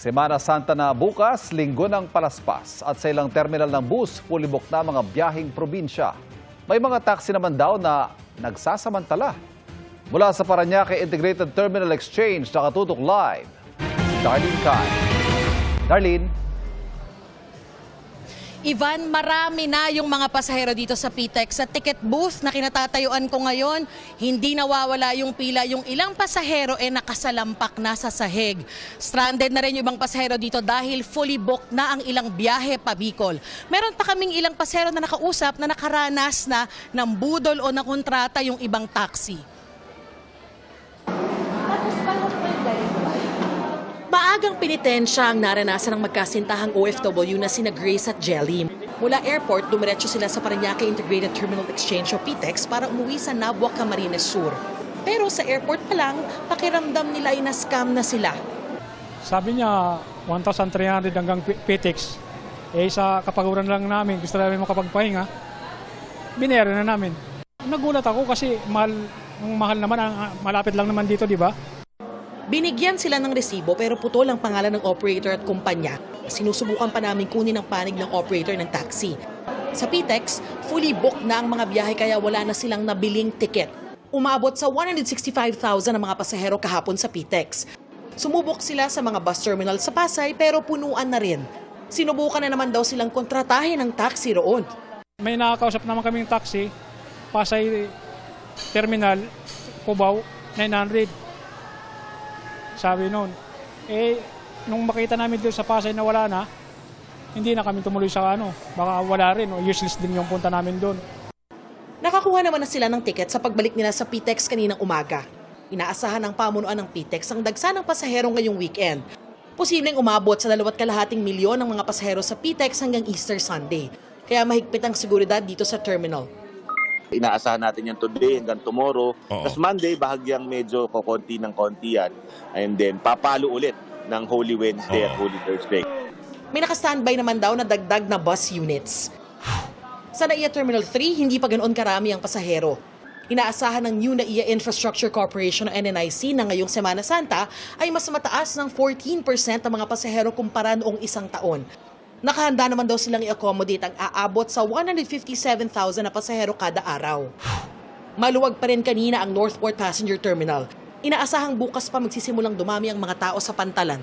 Semana Santa na bukas, linggo ng palaspas at sa ilang terminal ng bus, fully booked na mga biyaheng probinsya. May mga taxi naman daw na nagsasamantala. Mula sa Parañaque Integrated Terminal Exchange, nakatutok live, Darlene Kai. Darlene. Ivan, marami na yung mga pasahero dito sa PTEX. Sa ticket booth na kinatatayuan ko ngayon, hindi nawawala yung pila. Yung ilang pasahero nakasalampak na sa sahig. Stranded na rin yung ibang pasahero dito dahil fully booked na ang ilang biyahe pa Bicol. Meron pa kaming ilang pasahero na nakausap na nakaranas na ng budol o nakontrata yung ibang taxi. Maagang penitensya ang naranasan ng magkasintahang OFW na sina Grace at Jelly. Mula airport, dumiretso sila sa Parañaque Integrated Terminal Exchange o PTEX para umuwi sa Nabua, Camarines Sur. Pero sa airport pa lang, pakiramdam nila ay na-scam na sila. Sabi niya, 1,300 hanggang PTEX. Sa kapaguran lang namin, gusto namin makapagpahinga, binayaran na namin. Nagulat ako kasi mahal naman, malapit lang naman dito, di ba? Binigyan sila ng resibo pero putol ang pangalan ng operator at kumpanya. Sinusubukan pa namin kunin ang panig ng operator ng taxi. Sa PTEX, fully booked na ang mga biyahe kaya wala na silang nabiling ticket. Umabot sa 165,000 ang mga pasahero kahapon sa PTEX. Sumubok sila sa mga bus terminal sa Pasay pero punuan na rin. Sinubukan na naman daw silang kontratahin ng taxi roon. May nakakausap naman kaming taxi, Pasay Terminal, Cubao, 900. Sabi noon, nung makita namin doon sa Pasay na wala na, hindi na kami tumuloy sa baka wala rin o useless din yung punta namin doon. Nakakuha naman na sila ng ticket sa pagbalik nila sa PTEX kaninang umaga. Inaasahan ng pamunuan ng PTEX ang dagsa ng pasahero ngayong weekend. Posibleng umabot sa 2.2 milyon ng mga pasahero sa PTEX hanggang Easter Sunday. Kaya mahigpit ang seguridad dito sa terminal. Inaasahan natin yan today hanggang tomorrow. Tapos Monday, bahagyang medyo konti ng konti yan. And then, papalo ulit ng Holy Wednesday at Holy Thursday. May naka-standby naman daw na dagdag na bus units. Sa NAIA Terminal 3, hindi pa ganoon karami ang pasahero. Inaasahan ng New NAIA Infrastructure Corporation o NNIC na ngayong Semana Santa ay mas mataas ng 14% ang mga pasahero kumpara noong isang taon. Nakahanda naman daw silang i-accommodate ang aabot sa 157,000 na pasahero kada araw. Maluwag pa rin kanina ang Northport Passenger Terminal. Inaasahang bukas pa magsisimulang dumami ang mga tao sa pantalan.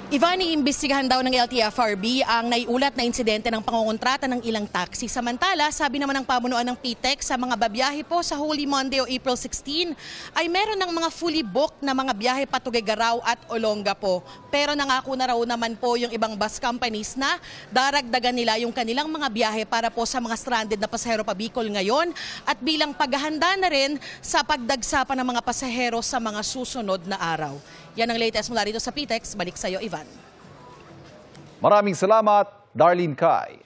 Ivan, iimbestigahan daw ng LTFRB ang naiulat na insidente ng pangongontrata ng ilang taxi. Samantala, sabi naman ng pamunuan ng PTEX sa mga babiyahe po sa Holy Monday o April 16 ay meron ng mga fully booked na mga biyahe pa Tuguegarao at Olongapo. Pero nangako na raw naman po yung ibang bus companies na daragdagan nila yung kanilang mga biyahe para po sa mga stranded na pasahero pa Bicol ngayon at bilang paghahanda na rin sa pagdagsa pa ng mga pasahero sa mga susunod na araw. Yan ang latest mula rito sa PTEX. Balik sa iyo, Ivan. Maraming salamat, Darlene Kai.